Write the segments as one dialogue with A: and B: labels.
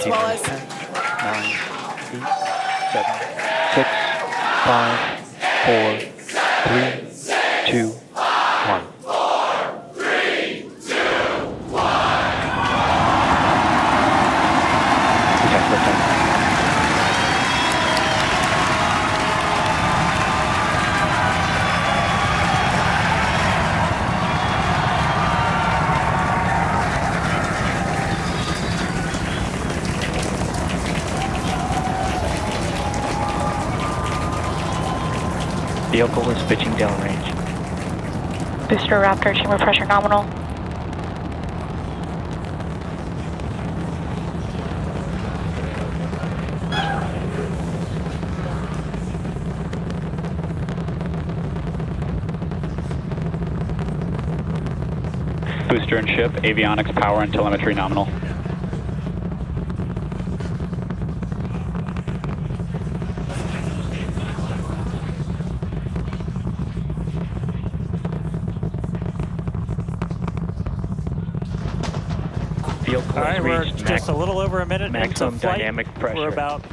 A: as well as
B: 10, 9, 8, 7, 6, 5, 4, 3, 2, 1. Detect liftoff. Vehicle is pitching downrange.
C: Booster Raptor, chamber pressure nominal.
D: Booster and ship, avionics, power, and telemetry nominal.
E: All right, we're just a little over a minute
B: maximum
E: into flight.
B: dynamic pressure.
E: We're about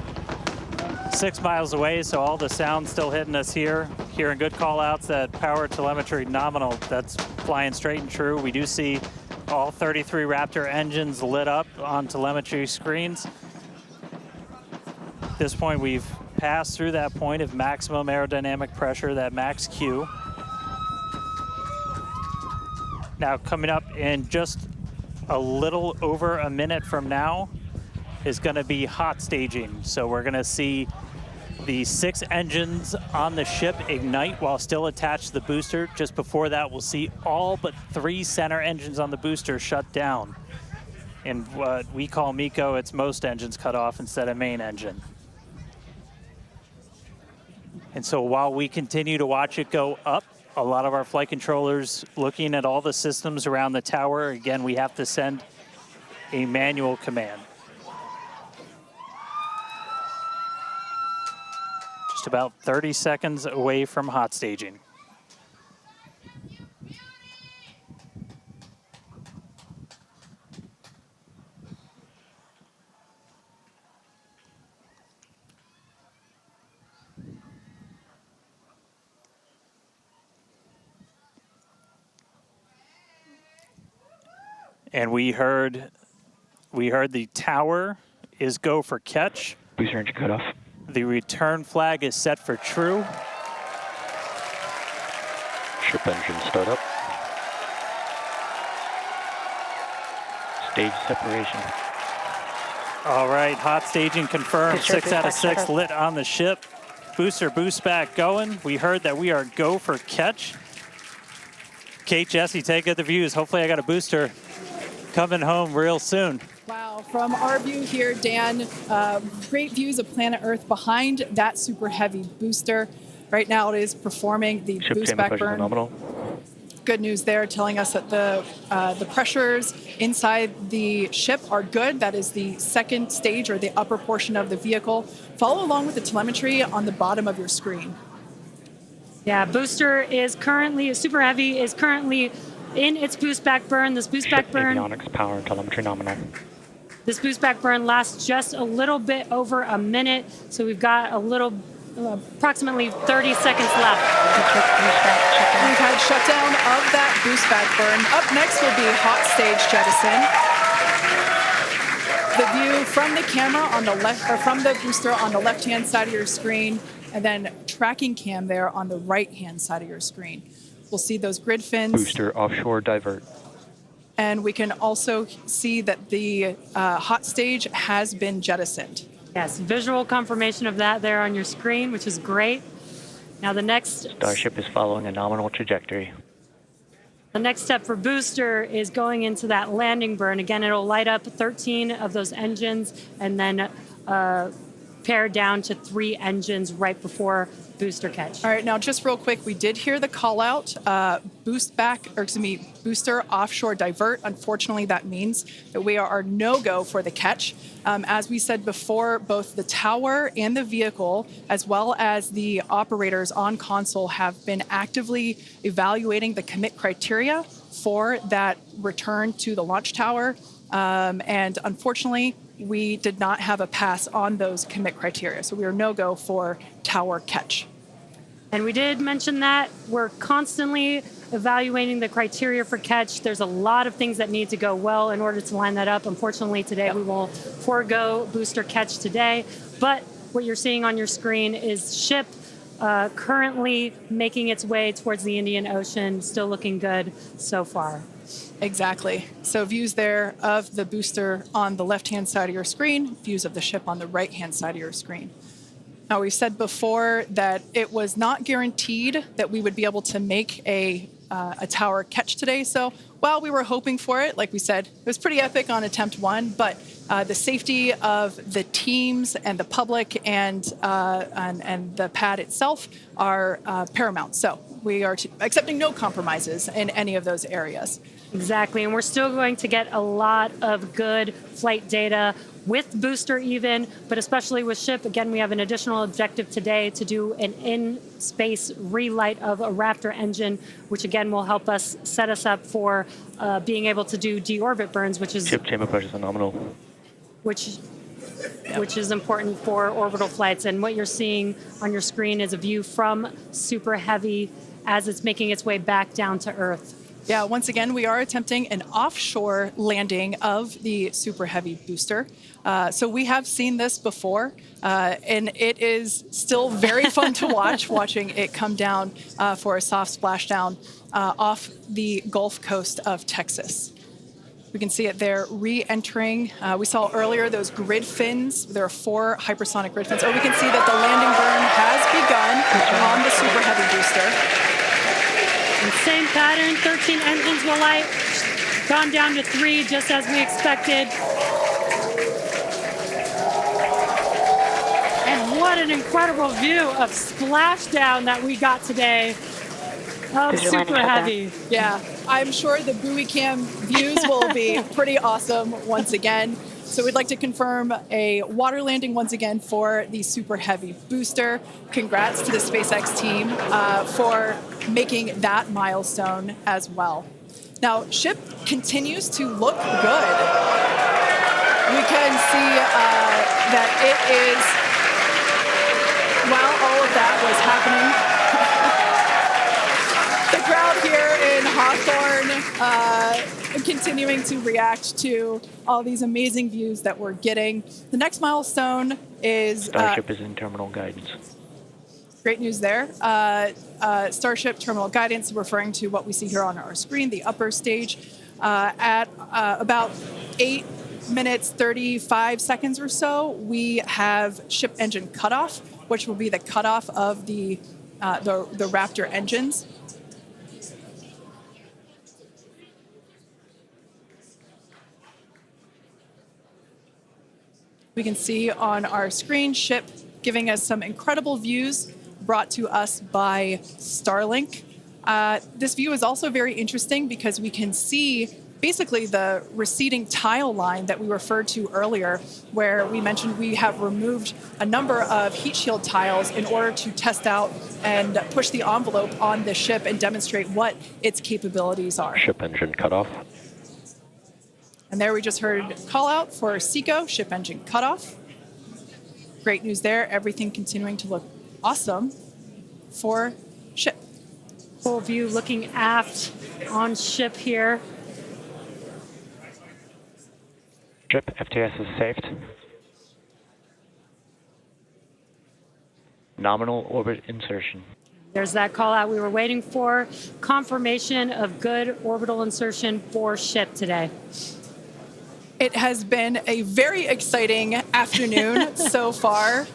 E: 6 miles away, so all the sound's still hitting us here. Hearing good call-outs that power telemetry nominal, that's flying straight and true. We do see all 33 Raptor engines lit up on telemetry screens. At this point, we've passed through that point of maximum aerodynamic pressure, that max Q. Now, coming up in just a little over a minute from now is going to be hot staging. So we're going to see the 6 engines on the ship ignite while still attached to the booster. Just before that, we'll see all but 3 center engines on the booster shut down. In what we call MECO, it's most engines cut off instead of main engine. And so while we continue to watch it go up, a lot of our flight controllers looking at all the systems around the tower. Again, we have to send a manual command. Just about 30 seconds away from hot staging. And we heard the tower is go for catch.
B: Booster engine cut off.
E: The return flag is set for true.
B: Ship engine start up. Stage separation.
E: All right, hot staging confirmed.
C: Booster
E: 6 out of 6
C: boost
E: lit on the ship. Booster boost back going. We heard that we are go for catch. Kate, Jesse, take out the views. Hopefully I got a booster coming home real soon.
A: Wow, from our view here, Dan, great views of planet Earth behind that super heavy booster. Right now it is performing the
B: Ship
A: boost back burn.
B: nominal.
A: Good news there, telling us that the pressures inside the ship are good. That is the second stage or the upper portion of the vehicle. Follow along with the telemetry on the bottom of your screen.
F: Yeah, booster is currently, super heavy is currently in its boost back burn. This boost back burn.
B: Avionics, power, and telemetry nominal.
F: This boost back burn lasts just a little bit over a minute, so we've got a little, approximately 30 seconds left.
A: We've had shutdown of that boost back burn. Up next will be hot stage jettison. The view from the camera on the left, or from the booster on the left-hand side of your screen, and then tracking cam there on the right-hand side of your screen. We'll see those grid fins.
B: Booster offshore divert.
A: And we can also see that the hot stage has been jettisoned.
F: Yes, visual confirmation of that there on your screen, which is great. Now the next...
B: Starship is following a nominal trajectory.
F: The next step for booster is going into that landing burn. Again, it'll light up 13 of those engines and then pare down to 3 engines right before booster catch.
A: All right, now just real quick, we did hear the call out, booster offshore divert. Unfortunately, that means that we are no-go for the catch. As we said before, both the tower and the vehicle, as well as the operators on console, have been actively evaluating the commit criteria for that return to the launch tower. And unfortunately, we did not have a pass on those commit criteria. So we are no-go for tower catch.
F: And we did mention that we're constantly evaluating the criteria for catch. There's a lot of things that need to go well in order to line that up. Unfortunately, today we will forego booster catch today. But what you're seeing on your screen is ship currently making its way towards the Indian Ocean, still looking good so far.
A: Exactly. So views there of the booster on the left-hand side of your screen, views of the ship on the right-hand side of your screen. Now, we've said before that it was not guaranteed that we would be able to make a tower catch today. So while we were hoping for it, like we said, it was pretty epic on attempt 1, but the safety of the teams and the public and the pad itself are paramount. So we are accepting no compromises in any of those areas.
F: Exactly, and we're still going to get a lot of good flight data with booster even, but especially with ship. Again, we have an additional objective today to do an in-space relight of a Raptor engine, which again will help us set us up for being able to do deorbit burns, which is
B: Ship chamber pressure nominal.
F: which is important for orbital flights. And what you're seeing on your screen is a view from Super Heavy as it's making its way back down to Earth.
A: Yeah, once again, we are attempting an offshore landing of the Super Heavy booster. So we have seen this before, and it is still very fun to watch, watching it come down for a soft splashdown off the Gulf Coast of Texas. We can see it there re-entering. We saw earlier those grid fins. There are 4 hypersonic grid fins. Oh, we can see that the landing burn has begun on the Super Heavy booster.
F: And same pattern, 13 engines will light, gone down to 3 just as we expected. And what an incredible view of splashdown that we got today of Super Heavy.
A: Yeah, I'm sure the buoy cam views will be pretty awesome once again. So we'd like to confirm a water landing once again for the Super Heavy booster. Congrats to the SpaceX team for making that milestone as well. Now, ship continues to look good. We can see that it is, while all of that was happening, the crowd here in Hawthorne continuing to react to all these amazing views that we're getting. The next milestone is...
B: Starship is in terminal guidance.
A: Great news there. Starship terminal guidance, referring to what we see here on our screen, the upper stage, at about 8 minutes, 35 seconds or so, we have ship engine cutoff, which will be the cutoff of the Raptor engines. We can see on our screen ship giving us some incredible views brought to us by Starlink. This view is also very interesting because we can see basically the receding tile line that we referred to earlier, where we mentioned we have removed a number of heat shield tiles in order to test out and push the envelope on the ship and demonstrate what its capabilities are.
B: Ship engine cutoff.
A: And there we just heard call out for SECO, ship engine cutoff. Great news there. Everything continuing to look awesome for ship.
F: Full view looking aft on ship here.
B: Ship FTS is saved. Nominal orbit insertion.
F: There's that call out we were waiting for. Confirmation of good orbital insertion for ship today.
A: It has been a very exciting afternoon so far.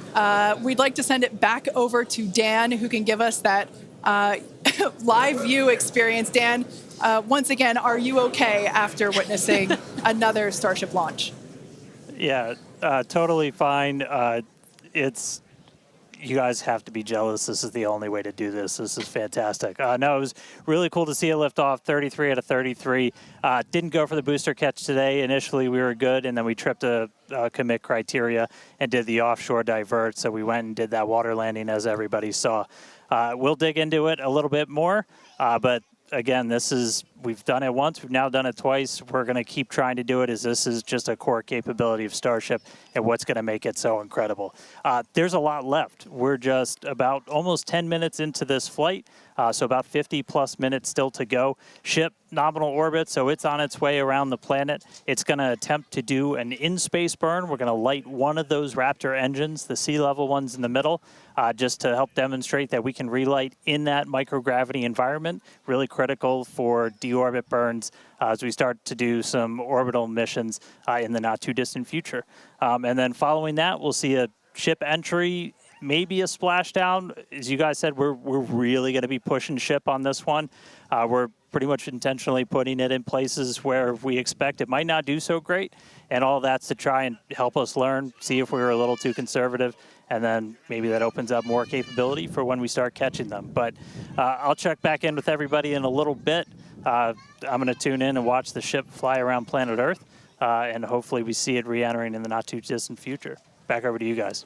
A: We'd like to send it back over to Dan, who can give us that live view experience. Dan, once again, are you okay after witnessing another Starship launch?
E: Yeah, totally fine. You guys have to be jealous. This is the only way to do this. This is fantastic. No, it was really cool to see a lift off, 33 out of 33. Didn't go for the booster catch today. Initially, we were good, and then we tripped a commit criteria and did the offshore divert. So we went and did that water landing, as everybody saw. We'll dig into it a little bit more, but again, this is we've done it once, we've now done it twice. We're going to keep trying to do it, as this is just a core capability of Starship and what's going to make it so incredible. There's a lot left. We're just about almost 10 minutes into this flight, so about 50 plus minutes still to go. Ship nominal orbit, so it's on its way around the planet. It's going to attempt to do an in-space burn. We're going to light one of those Raptor engines, the sea level ones in the middle, just to help demonstrate that we can relight in that microgravity environment. Really critical for deorbit burns as we start to do some orbital missions in the not too distant future. And then following that, we'll see a ship entry, maybe a splashdown. As you guys said, we're really going to be pushing ship on this one. We're pretty much intentionally putting it in places where we expect it might not do so great, and all that's to try and help us learn, see if we were a little too conservative, and then maybe that opens up more capability for when we start catching them. But I'll check back in with everybody in a little bit. I'm going to tune in and watch the ship fly around planet Earth, and hopefully we see it re-entering in the not too distant future. Back over to you guys.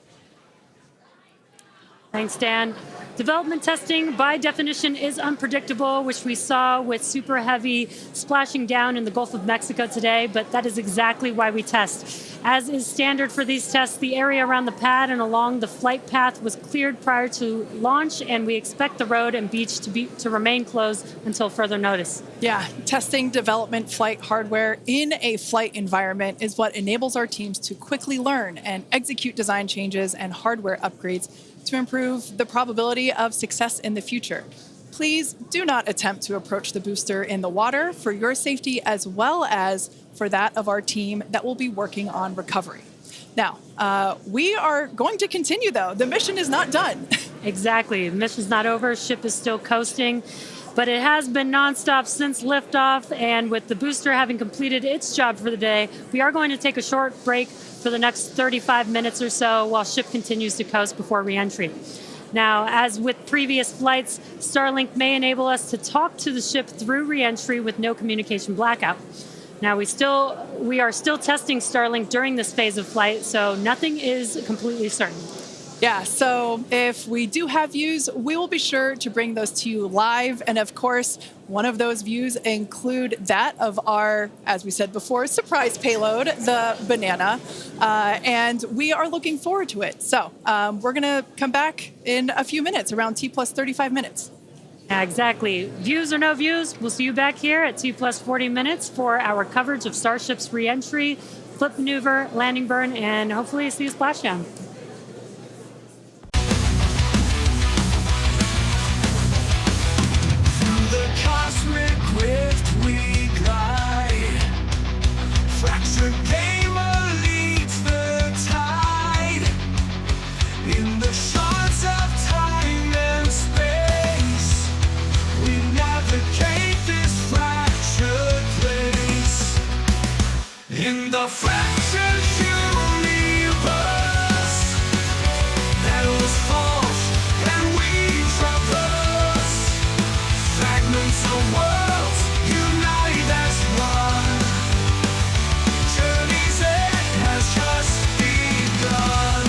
F: Thanks, Dan. Development testing, by definition, is unpredictable, which we saw with Super Heavy splashing down in the Gulf of Mexico today, but that is exactly why we test. As is standard for these tests, the area around the pad and along the flight path was cleared prior to launch, and we expect the road and beach to remain closed until further notice.
A: Yeah, testing development flight hardware in a flight environment is what enables our teams to quickly learn and execute design changes and hardware upgrades to improve the probability of success in the future. Please do not attempt to approach the booster in the water for your safety as well as for that of our team that will be working on recovery. Now, we are going to continue, though. The mission is not done.
F: Exactly. The mission's not over. Ship is still coasting. But it has been nonstop since liftoff, and with the booster having completed its job for the day, we are going to take a short break for the next 35 minutes or so while ship continues to coast before re-entry. Now, as with previous flights, Starlink may enable us to talk to the ship through re-entry with no communication blackout. Now, we are still testing Starlink during this phase of flight, so nothing is completely certain.
A: Yeah, so if we do have views, we will be sure to bring those to you live. And of course, one of those views include that of our, as we said before, surprise payload, the Banana. And we are looking forward to it. So we're going to come back in a few minutes, around T plus 35 minutes.
F: Yeah, exactly. Views or no views, we'll see you back here at T plus 40 minutes for our coverage of Starship's re-entry, flip maneuver, landing burn, and hopefully see a splashdown.
G: In the fractured universe, petals fall and we traverse. Fragments of worlds unite as one. Journey's end has just begun.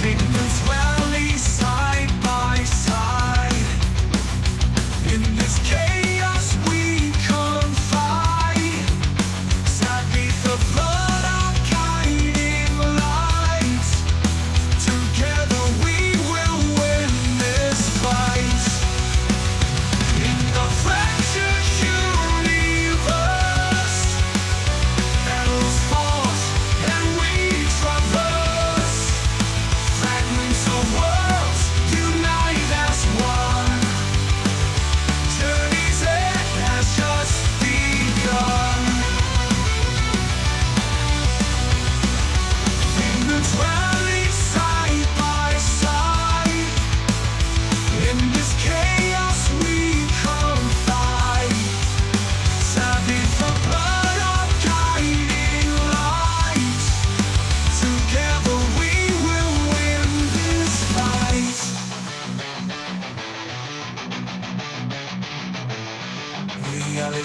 G: Pigments rally side by side. In this chaos we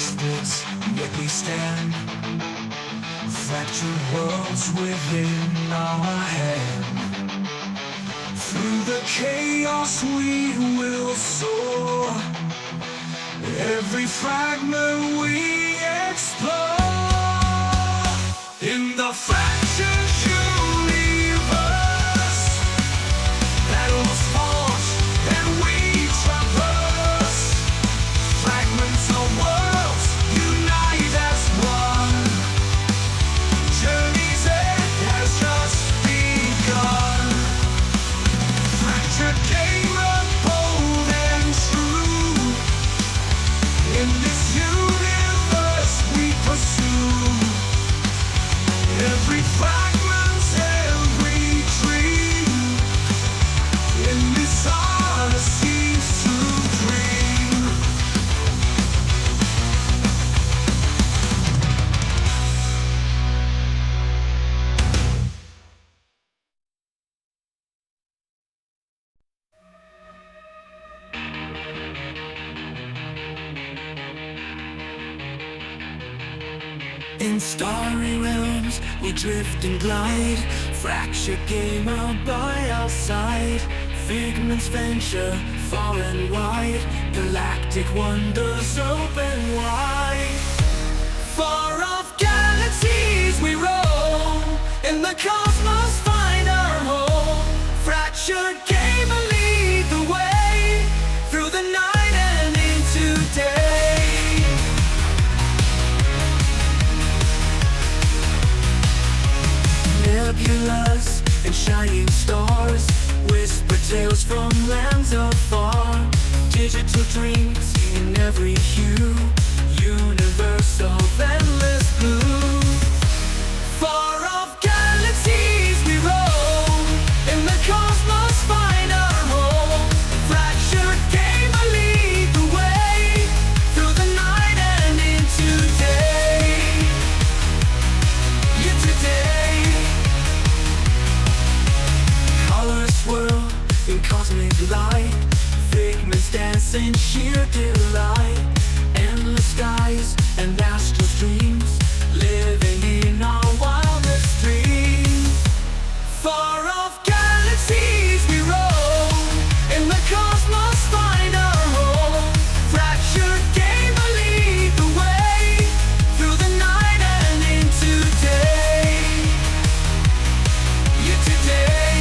G: splits, yet we stand. Fractured worlds within our hand. Through the chaos we will soar. Every fragment we explore. In the fractured universe, battles fought and we traverse. Fragments of worlds unite as one. Journey's end has just begun. Fractured gamer, bold and true. In this universe we pursue. Every fragment, every dream. In this odyssey supreme. In starry realms we drift and glide. Fractured gamer by our side. Figments venture far and wide. Galactic wonders open wide. Far off galaxies we roam. In the cosmos find our home. Fractured gamer lead the way. Through the night and into day. Nebulas and shining stars, whisper tales from lands afar. Digital dreams in every hue, universe of endless blue. Far off galaxies we roam. In the cosmos find our home. Fractured gamer lead the way. Through the night and into day. Yeah, today. Colors swirl in cosmic light. Figments dance in sheer delight. Endless skies and astral streams, living in our wildest dreams. Far off galaxies we roam. In the cosmos find our home. Fractured gamer lead the way. Through the night and into day. Yeah, today.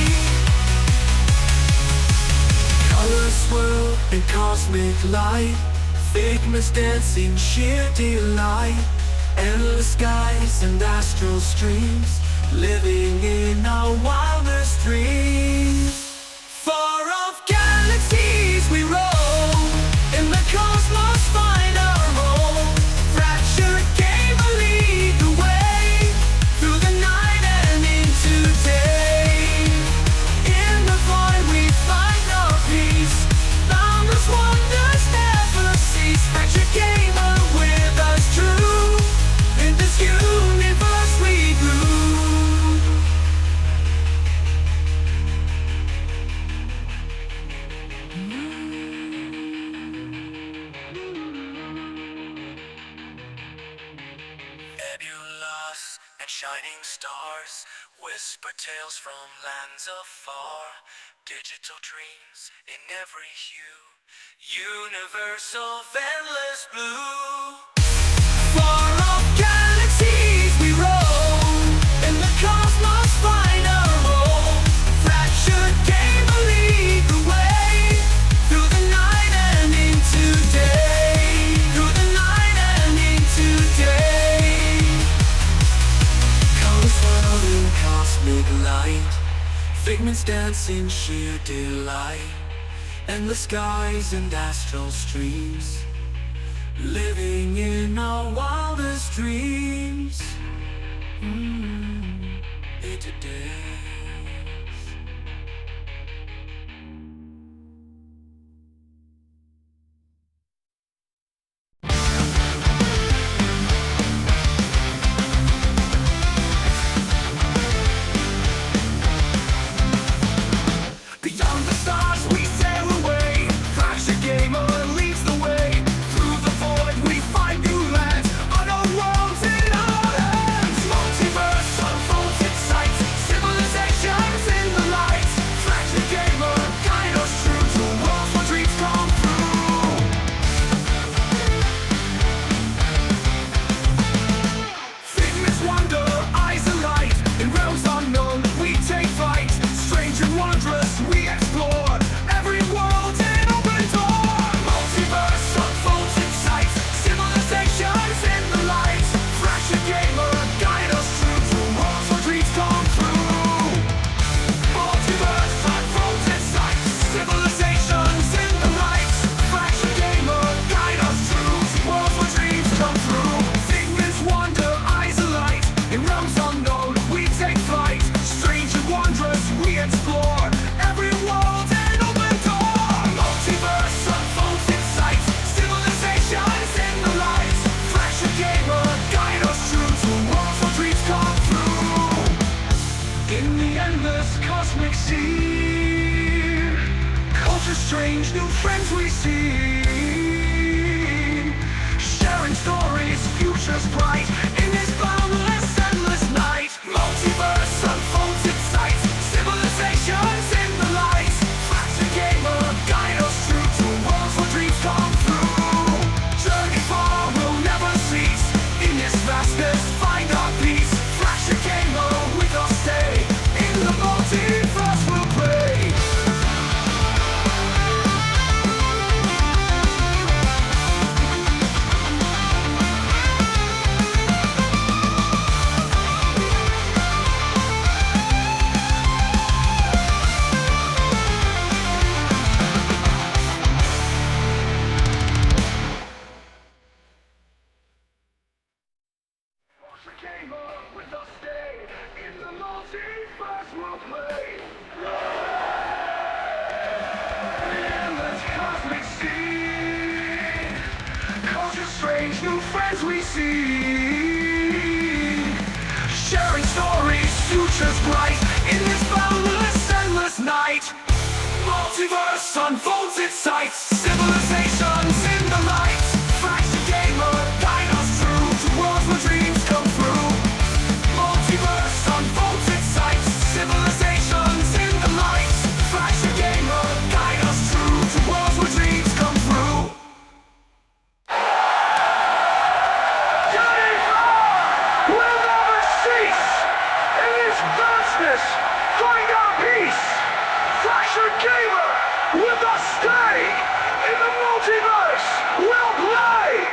G: Colors swirl in cosmic light. Figments dance in sheer delight. Endless skies and astral streams, living in our wildest dreams. Far off galaxies we roam. In the cosmos find our home. Fractured gamer lead the way. Through the night and into day. In the void we find our peace. Boundless wonders never cease. Fractured gamer with us true. In this universe we grew. Nebulas and shining stars, whisper tales from lands afar. Digital dreams in every hue, universe of endless blue. Far off galaxies we roam. In the cosmos find our home. Fractured gamer lead the way. Through the night and into day. Through the night and into day. Colors swirl in cosmic light. Figments dance in sheer delight. Endless skies and astral streams, living in our wildest dreams. It's a day. Beyond the stars we sail away. Fractured gamer leads the way. Through the void we find new lands. Unknown worlds in our hands. Multiverse unfolds in sight. Civilization wonder, eyes alight. In realms unknown, we take flight. Strange and wondrous, we explore. Every world an open door. Multiverse unfolds in sight. Civilizations in the light. Fractured gamer, guide us through to worlds where dreams come true. Multiverse unfolds in sight. Civilizations in the light. Fractured gamer, guide us through to worlds where dreams come true. Figments wander, eyes alight. In realms unknown, we take flight. Strange and wondrous, we explore. Every world an open door. Multiverse unfolds in sight. Civilizations in the light. Fractured gamer, guide us through to worlds where dreams come true. In the endless cosmic sea, culture strange, new friends we see. Sharing stories, futures bright. In this boundless, endless night. Multiverse unfolds in sight. Civilizations in the light. Fractured gamer, guide us through to worlds where dreams come true. Journey far will never cease. In this vastness, find our peace. Fractured gamer, with us stay. In the multiverse we'll play. Gamer, with us stay. In the multiverse we'll play. Endless cosmic sea. Culture strange, new friends we see. Sharing stories, futures bright. In this boundless, endless night. Multiverse unfolds its sight. Civilizations in the light. Fractured gamer, guide us through to worlds where dreams come true. Multiverse unfolds its sight. Civilizations in the light. Fractured gamer, guide us through to worlds where dreams come true. Journey far will never cease. In this vastness, find our peace. Fractured gamer, with us stay. In the multiverse, we'll play.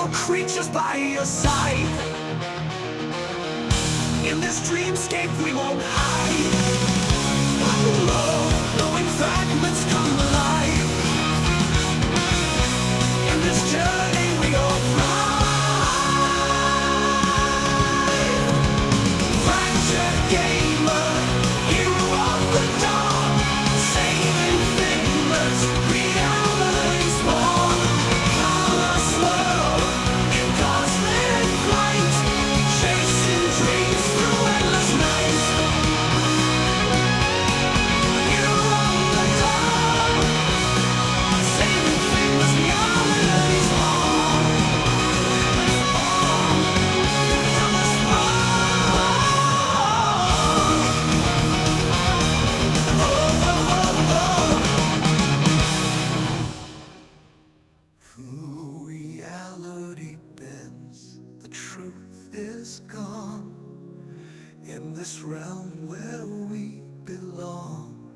G: eternal creatures by your side. In this dreamscape we won't hide. Love, knowing fragments come alive. In this journey we all thrive. Fractured gamer, hero of the dawn, saving figures, reality's born. Colorless world in cosmic flight, chasing dreams through endless nights. Hero of the dawn, saving figures, reality's born. Reality bends, the truth is gone. In this realm where we belong,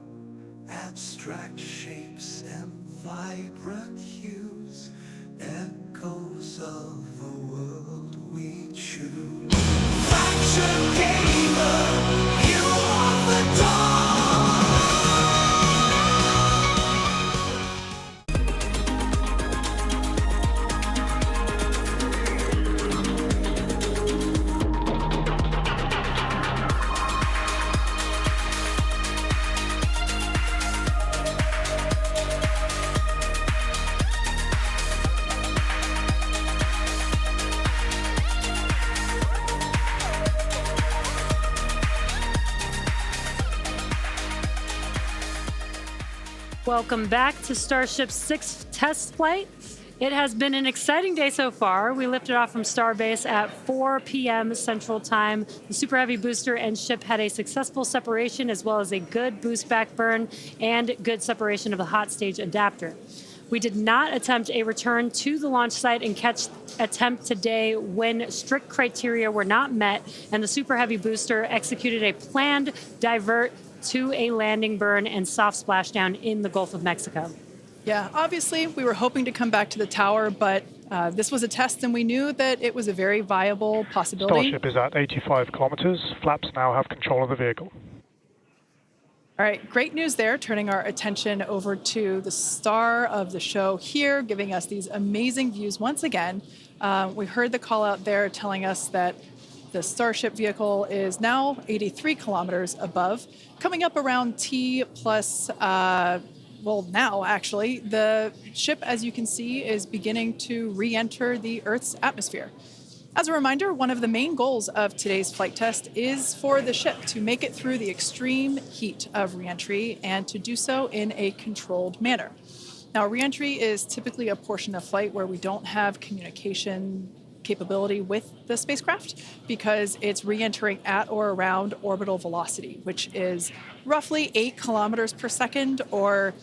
G: abstract shapes and vibrant hues, echoes of a world we choose. Fractured gamer, hero of the dawn.
F: Welcome back to Starship's 6th test flight. It has been an exciting day so far. We lifted off from Starbase at 4 p.m. Central Time. The Super Heavy booster and ship had a successful separation as well as a good boost back burn and good separation of the hot stage adapter. We did not attempt a return to the launch site and catch attempt today when strict criteria were not met, and the Super Heavy booster executed a planned divert to a landing burn and soft splashdown in the Gulf of Mexico.
A: Yeah, obviously we were hoping to come back to the tower, but this was a test and we knew that it was a very viable possibility.
B: Starship is at 85 kilometers. Flaps now have control of the vehicle.
A: All right, great news there, turning our attention over to the star of the show here, giving us these amazing views once again. We heard the call out there telling us that the Starship vehicle is now 83 kilometers above, coming up around T plus, well, now actually, the ship, as you can see, is beginning to re-enter the Earth's atmosphere. As a reminder, one of the main goals of today's flight test is for the ship to make it through the extreme heat of re-entry and to do so in a controlled manner. Now, re-entry is typically a portion of flight where we don't have communication capability with the spacecraft because it's re-entering at or around orbital velocity, which is roughly 8 kilometers per second or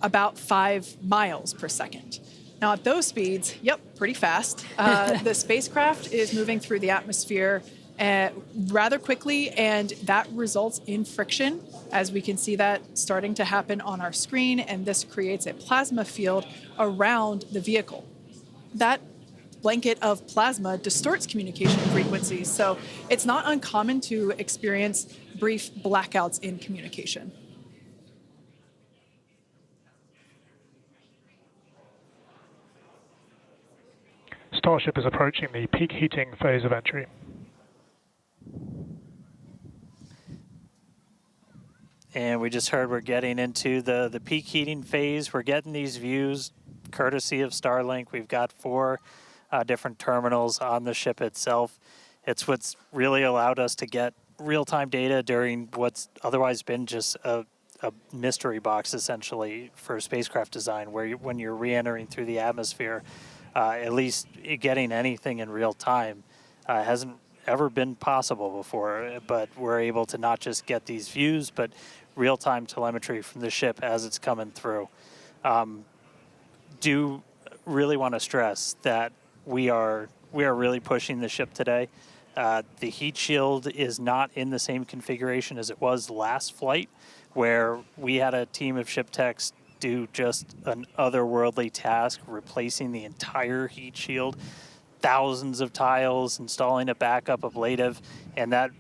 A: about 5 miles per second. Now, at those speeds, yep, pretty fast. The spacecraft is moving through the atmosphere rather quickly, and that results in friction, as we can see that starting to happen on our screen, and this creates a plasma field around the vehicle. That blanket of plasma distorts communication frequencies, so it's not uncommon to experience brief blackouts in communication.
B: Starship is approaching the peak heating phase of entry.
E: And we just heard we're getting into the peak heating phase. We're getting these views courtesy of Starlink. We've got 4 different terminals on the ship itself. It's what's really allowed us to get real-time data during what's otherwise been just a mystery box, essentially, for spacecraft design, where when you're re-entering through the atmosphere, at least getting anything in real time hasn't ever been possible before. But we're able to not just get these views, but real-time telemetry from the ship as it's coming through. Do really want to stress that we are really pushing the ship today. The heat shield is not in the same configuration as it was last flight, where we had a team of ship techs do just an otherworldly task, replacing the entire heat shield. thousands of tiles, installing a backup ablative, and that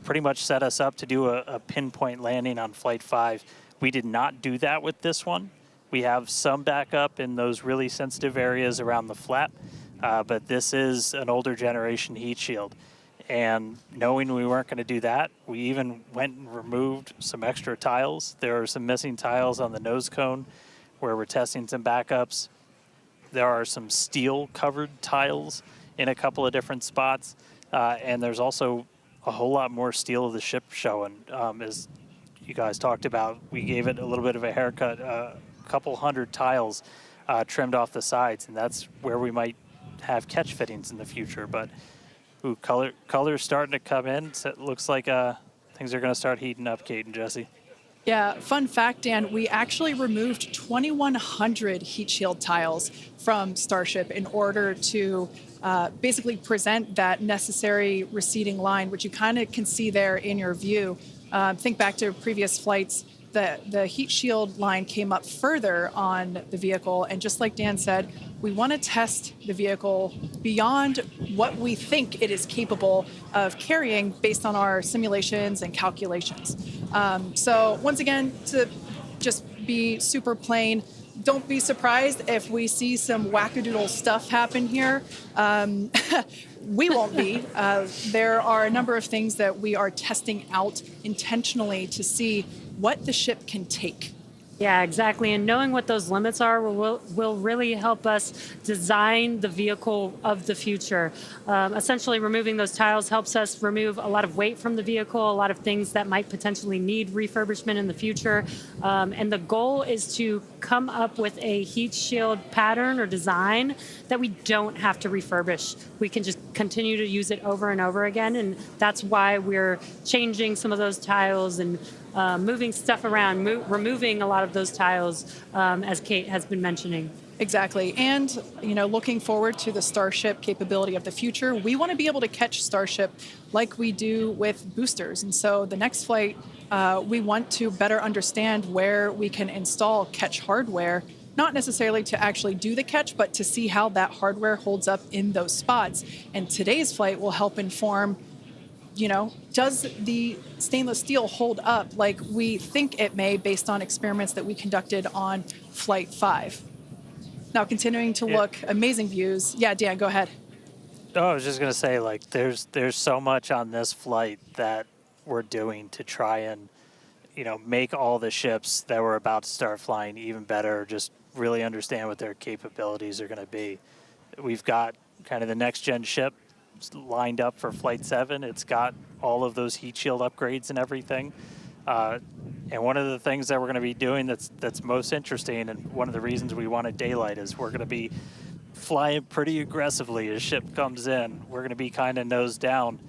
E: pretty much set us up to do a pinpoint landing on Flight 5. We did not do that with this one. We have some backup in those really sensitive areas around the flap, but this is an older generation heat shield. And knowing we weren't going to do that, we even went and removed some extra tiles. There are some missing tiles on the nose cone where we're testing some backups. There are some steel covered tiles in a couple of different spots. And there's also a whole lot more steel of the ship showing. As you guys talked about, we gave it a little bit of a haircut, couple hundred tiles trimmed off the sides, and that's where we might have catch fittings in the future. But color's starting to come in, so it looks like things are going to start heating up, Kate and Jesse.
A: Yeah, fun fact, Dan, we actually removed 2,100 heat shield tiles from Starship in order to basically present that necessary receding line, which you kind of can see there in your view. Think back to previous flights. The heat shield line came up further on the vehicle, and just like Dan said, we want to test the vehicle beyond what we think it is capable of carrying based on our simulations and calculations. So once again, to just be super plain, don't be surprised if we see some wackadoodle stuff happen here. We won't be. There are a number of things that we are testing out intentionally to see what the ship can take.
F: Yeah, exactly. And knowing what those limits are will really help us design the vehicle of the future. Essentially, removing those tiles helps us remove a lot of weight from the vehicle, a lot of things that might potentially need refurbishment in the future. And the goal is to come up with a heat shield pattern or design that we don't have to refurbish. We can just continue to use it over and over again. And that's why we're changing some of those tiles and moving stuff around, removing a lot of those tiles, as Kate has been mentioning.
A: Exactly. And, looking forward to the Starship capability of the future, we want to be able to catch Starship like we do with boosters. And so the next flight, we want to better understand where we can install catch hardware, not necessarily to actually do the catch, but to see how that hardware holds up in those spots. And today's flight will help inform, does the stainless steel hold up like we think it may based on experiments that we conducted on Flight 5? Now, continuing to look, amazing views. Yeah, Dan, go ahead.
E: Oh, I was just going to say, there's so much on this flight that we're doing to try and, make all the ships that we're about to start flying even better, just really understand what their capabilities are going to be. We've got kind of the next-gen ship lined up for Flight 7. It's got all of those heat shield upgrades and everything. And one of the things that we're going to be doing that's most interesting, and one of the reasons we wanted daylight, is we're going to be flying pretty aggressively as ship comes in. We're going to be kind of nose down.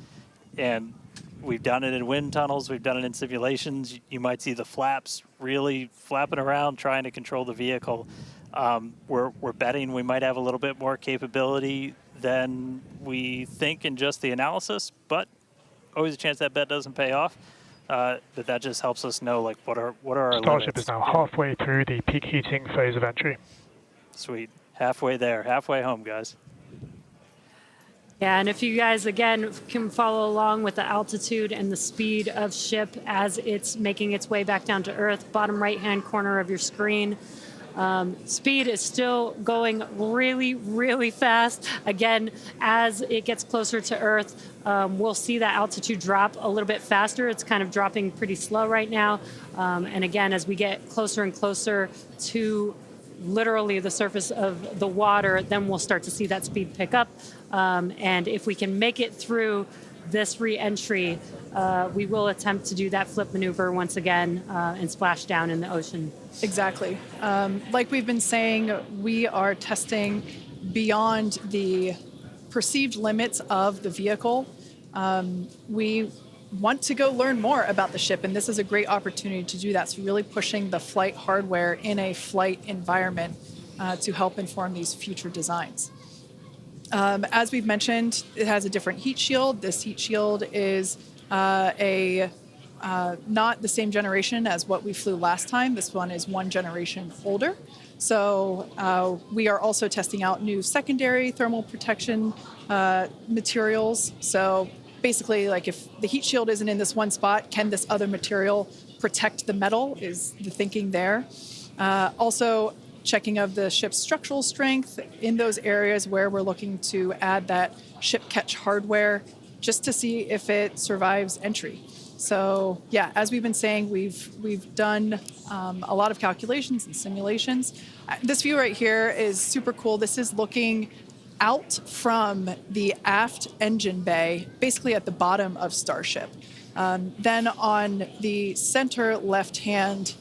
E: And we've done it in wind tunnels. We've done it in simulations. You might see the flaps really flapping around trying to control the vehicle. We're betting we might have a little bit more capability than we think in just the analysis, but always a chance that bet doesn't pay off. But that just helps us know what are our
H: Starship
E: limits.
H: is now halfway through the peak heating phase of entry.
E: Sweet. Halfway there. Halfway home, guys.
F: Yeah, and if you guys, again, can follow along with the altitude and the speed of ship as it's making its way back down to Earth, bottom right-hand corner of your screen. Speed is still going really, really fast. Again, as it gets closer to Earth, we'll see that altitude drop a little bit faster. It's kind of dropping pretty slow right now. And again, as we get closer and closer to literally the surface of the water, then we'll start to see that speed pick up. And if we can make it through this re-entry, we will attempt to do that flip maneuver once again and splash down in the ocean.
A: Exactly. Like we've been saying, we are testing beyond the perceived limits of the vehicle. We want to go learn more about the ship, and this is a great opportunity to do that. So really pushing the flight hardware in a flight environment to help inform these future designs. As we've mentioned, it has a different heat shield. This heat shield is a not the same generation as what we flew last time. This one is one generation older. So we are also testing out new secondary thermal protection materials. So basically, like if the heat shield isn't in this one spot, can this other material protect the metal is the thinking there. Also checking of the ship's structural strength in those areas where we're looking to add that ship catch hardware just to see if it survives entry. So yeah, as we've been saying, we've done a lot of calculations and simulations. This view right here is super cool. This is looking out from the aft engine bay, basically at the bottom of Starship. Then on the center left-hand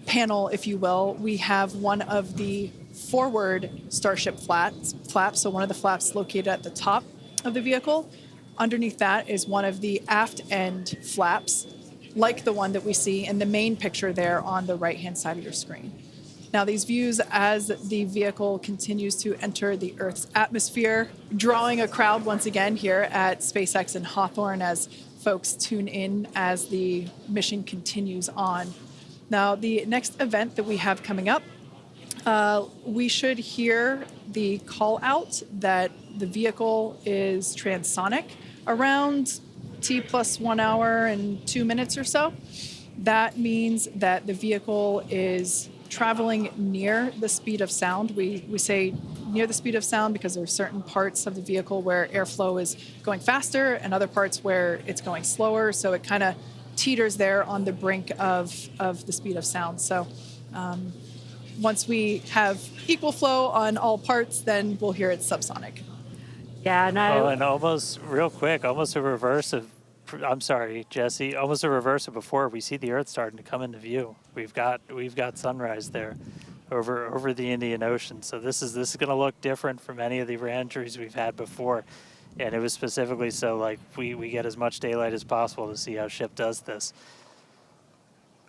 A: panel, if you will, we have one of the forward Starship flaps, so one of the flaps located at the top of the vehicle. Underneath that is one of the aft end flaps, like the one that we see in the main picture there on the right-hand side of your screen. Now, these views as the vehicle continues to enter the Earth's atmosphere, drawing a crowd once again here at SpaceX and Hawthorne as folks tune in as the mission continues on. Now, the next event that we have coming up, we should hear the call out that the vehicle is transonic around T plus 1 hour and 2 minutes or so. That means that the vehicle is traveling near the speed of sound. We say near the speed of sound because there are certain parts of the vehicle where airflow is going faster and other parts where it's going slower. So it kind of teeters there on the brink of the speed of sound. So once we have equal flow on all parts, then we'll hear it's subsonic.
F: Yeah, and
E: and almost real quick, almost a reverse of, I'm sorry, Jesse, almost a reverse of before. We see the Earth starting to come into view. We've got sunrise there over the Indian Ocean. So this is going to look different from any of the re-entries we've had before. And it was specifically so like we get as much daylight as possible to see how ship does this.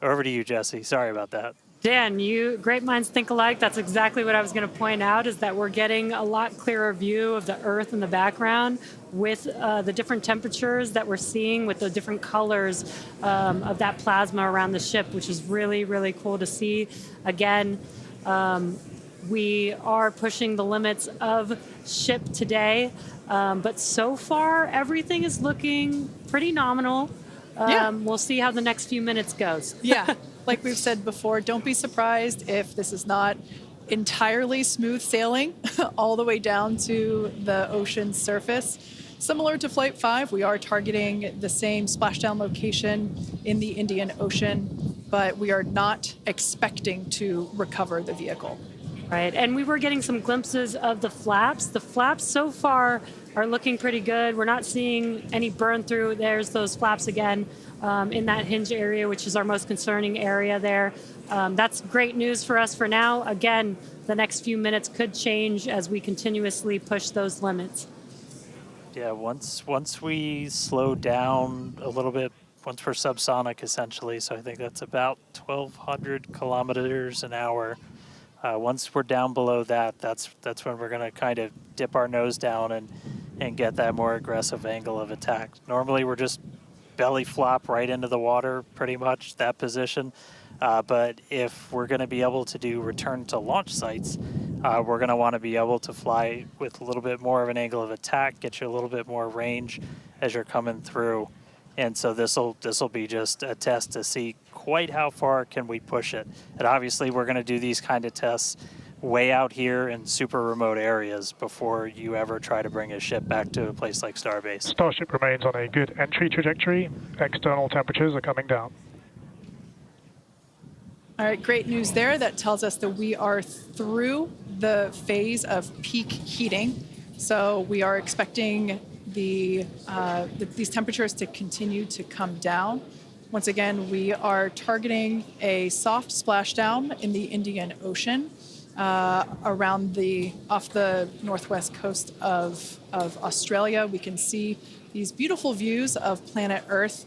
E: Over to you, Jesse. Sorry about that.
F: Dan, great minds think alike. That's exactly what I was going to point out, is that we're getting a lot clearer view of the Earth in the background with the different temperatures that we're seeing, with the different colors of that plasma around the ship, which is really, really cool to see. Again, we are pushing the limits of ship today, but so far everything is looking pretty nominal. We'll see how the next few minutes goes.
A: Yeah. Like we've said before, don't be surprised if this is not entirely smooth sailing all the way down to the ocean's surface. Similar to Flight 5, we are targeting the same splashdown location in the Indian Ocean, but we are not expecting to recover the vehicle.
F: Right, and we were getting some glimpses of the flaps. The flaps so far are looking pretty good. We're not seeing any burn through. There's those flaps again in that hinge area, which is our most concerning area there. That's great news for us for now. Again, the next few minutes could change as we continuously push those limits.
E: Yeah, once we slow down a little bit, once we're subsonic essentially, so I think that's about 1,200 kilometers an hour. Once we're down below that, that's when we're going to kind of dip our nose down and get that more aggressive angle of attack. Normally we're just belly flop right into the water, pretty much, that position. But if we're going to be able to do return to launch sites, we're going to want to be able to fly with a little bit more of an angle of attack, get you a little bit more range as you're coming through. And so this'll be just a test to see quite how far can we push it. And obviously we're going to do these kind of tests way out here in super remote areas before you ever try to bring a ship back to a place like Starbase.
H: Starship remains on a good entry trajectory. External temperatures are coming down.
A: All right, great news there. That tells us that we are through the phase of peak heating. So we are expecting these temperatures to continue to come down. Once again, we are targeting a soft splashdown in the Indian Ocean off the northwest coast of Australia. We can see these beautiful views of planet Earth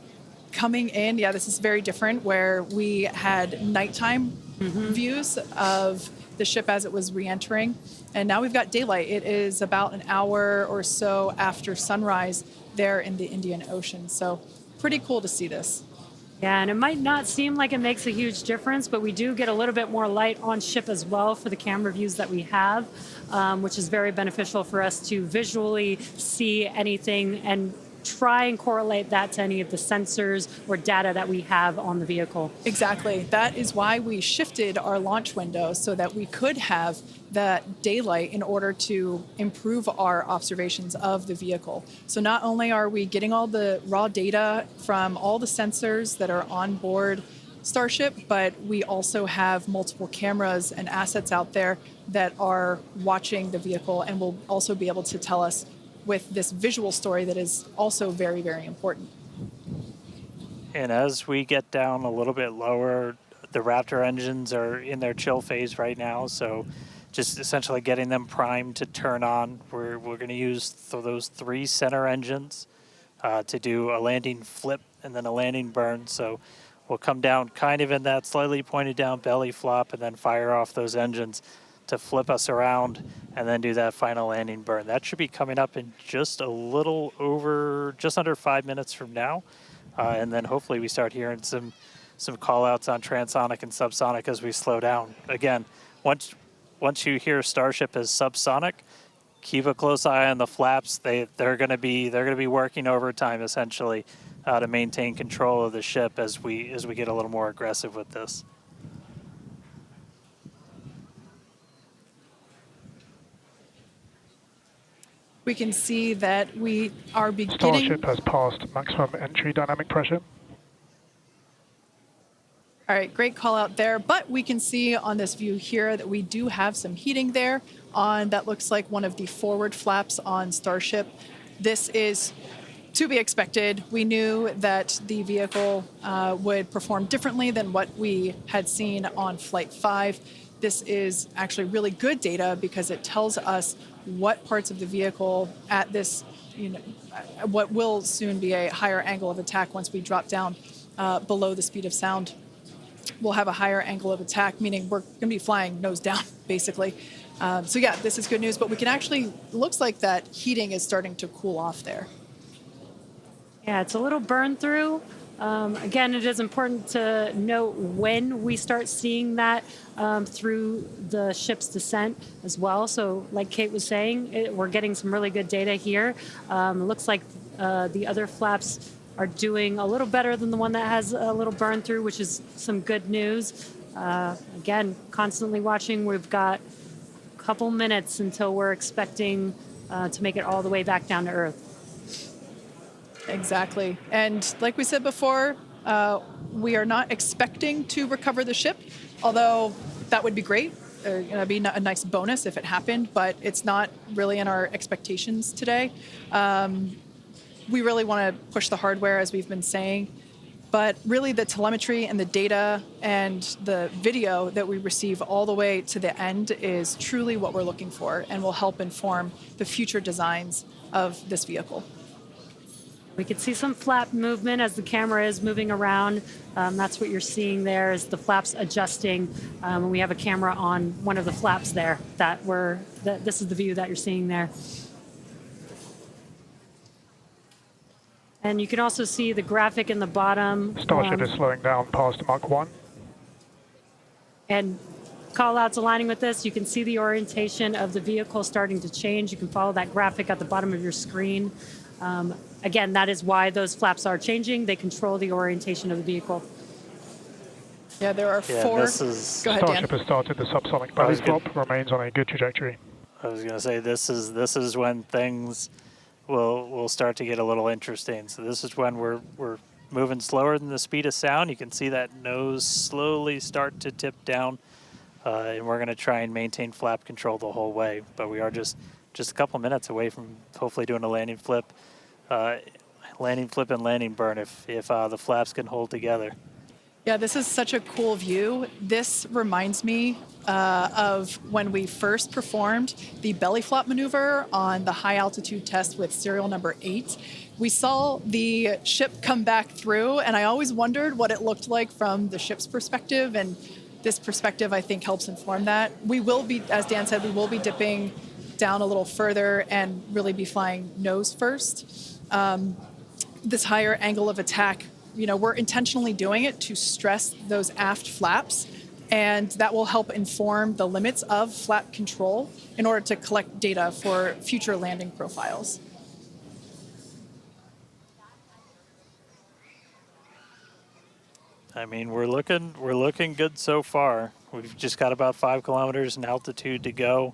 A: coming in. Yeah, this is very different, where we had nighttime views of the ship as it was re-entering. And now we've got daylight. It is about an hour or so after sunrise there in the Indian Ocean. So pretty cool to see this.
F: Yeah, and it might not seem like it makes a huge difference, but we do get a little bit more light on ship as well for the camera views that we have, which is very beneficial for us to visually see anything and try and correlate that to any of the sensors or data that we have on the vehicle.
A: Exactly. That is why we shifted our launch window so that we could have that daylight in order to improve our observations of the vehicle. So not only are we getting all the raw data from all the sensors that are on board Starship, but we also have multiple cameras and assets out there that are watching the vehicle and will also be able to tell us with this visual story that is also very, very important.
E: And as we get down a little bit lower, the Raptor engines are in their chill phase right now, so just essentially getting them primed to turn on. We're going to use those 3 center engines to do a landing flip and then a landing burn. So we'll come down kind of in that slightly pointed down belly flop and then fire off those engines to flip us around and then do that final landing burn. That should be coming up in just a little over, just under 5 minutes from now. And then hopefully we start hearing some call outs on transonic and subsonic as we slow down. Again, once you hear Starship as subsonic, keep a close eye on the flaps. They're going to be working overtime essentially to maintain control of the ship as we get a little more aggressive with this.
A: We can see that we are beginning...
H: Starship has passed maximum entry dynamic pressure.
A: All right, great call out there. But we can see on this view here that we do have some heating there on that looks like one of the forward flaps on Starship. This is to be expected. We knew that the vehicle would perform differently than what we had seen on Flight 5. This is actually really good data because it tells us what parts of the vehicle at this, what will soon be a higher angle of attack once we drop down below the speed of sound. We'll have a higher angle of attack, meaning we're going to be flying nose down, basically. So yeah, this is good news, but we can actually, looks like that heating is starting to cool off there.
F: Yeah, it's a little burn through. Again, it is important to note when we start seeing that through the ship's descent as well. So like Kate was saying, we're getting some really good data here. It looks like the other flaps are doing a little better than the one that has a little burn through, which is some good news. Again, constantly watching. We've got a couple minutes until we're expecting to make it all the way back down to Earth.
A: Exactly. And like we said before, we are not expecting to recover the ship, although that would be great. It'd be a nice bonus if it happened, but it's not really in our expectations today. We really want to push the hardware, as we've been saying, but really the telemetry and the data and the video that we receive all the way to the end is truly what we're looking for and will help inform the future designs of this vehicle.
F: We can see some flap movement as the camera is moving around. That's what you're seeing there is the flaps adjusting. And we have a camera on one of the flaps there this is the view that you're seeing there. And you can also see the graphic in the bottom.
H: Starship is slowing down past Mach 1.
F: And call-outs aligning with this, you can see the orientation of the vehicle starting to change. You can follow that graphic at the bottom of your screen. Again, that is why those flaps are changing. They control the orientation of the vehicle.
A: Yeah, there are 4. Go ahead,
H: Starship
A: Dan.
H: has started the subsonic belly flop, remains on a good trajectory.
E: I was going to say this is when things will start to get a little interesting. So this is when we're moving slower than the speed of sound. You can see that nose slowly start to tip down, and we're going to try and maintain flap control the whole way. But we are just a couple minutes away from hopefully doing a landing flip and landing burn if the flaps can hold together.
A: Yeah, this is such a cool view. This reminds me of when we first performed the belly flop maneuver on the high altitude test with serial number 8. We saw the ship come back through, and I always wondered what it looked like from the ship's perspective, and this perspective, I think, helps inform that. We will be, as Dan said, we will be dipping down a little further and really be flying nose first. This higher angle of attack we're intentionally doing it to stress those aft flaps, and that will help inform the limits of flap control in order to collect data for future landing profiles.
E: I mean, we're looking good so far. We've just got about 5 kilometers in altitude to go.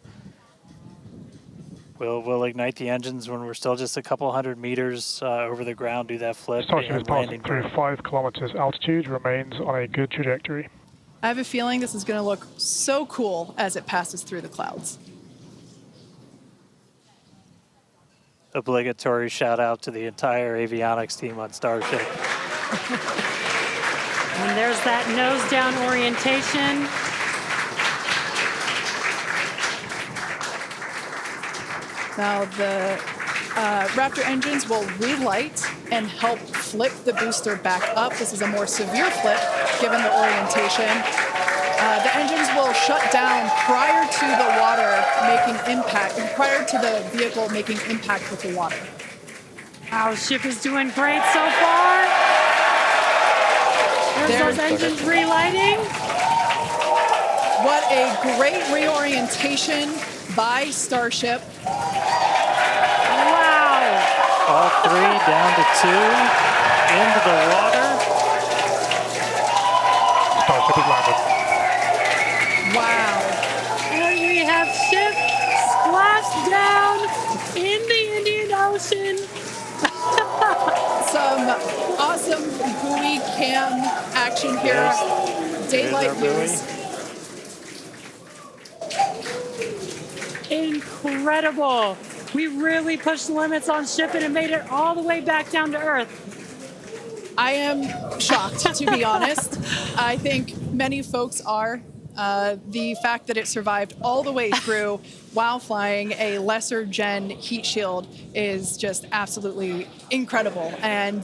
E: We'll ignite the engines when we're still just a couple hundred meters over the ground, do that flip.
H: Starship is
E: and
H: passing
E: landing
H: through
E: burn.
H: 5 kilometers altitude, remains on a good trajectory.
A: I have a feeling this is going to look so cool as it passes through the clouds.
E: Obligatory shout out to the entire avionics team on Starship.
F: And there's that nose down orientation.
A: Now the Raptor engines will relight and help flip the booster back up. This is a more severe flip given the orientation. The engines will shut down prior to the water making impact, prior to the vehicle making impact with the water.
F: Our ship is doing great so far. There's those engines relighting.
A: What a great reorientation by Starship.
F: Wow.
E: All 3 down to 2 into the water.
H: Starship is landed.
A: Wow.
F: And we have ship splashed down in the Indian Ocean.
A: Some awesome buoy cam action here. Daylight
E: There's our
A: views.
F: Incredible. We really pushed the limits on shipping and made it all the way back down to Earth.
A: I am shocked, to be honest. I think many folks are. The fact that it survived all the way through while flying a lesser gen heat shield is just absolutely incredible. And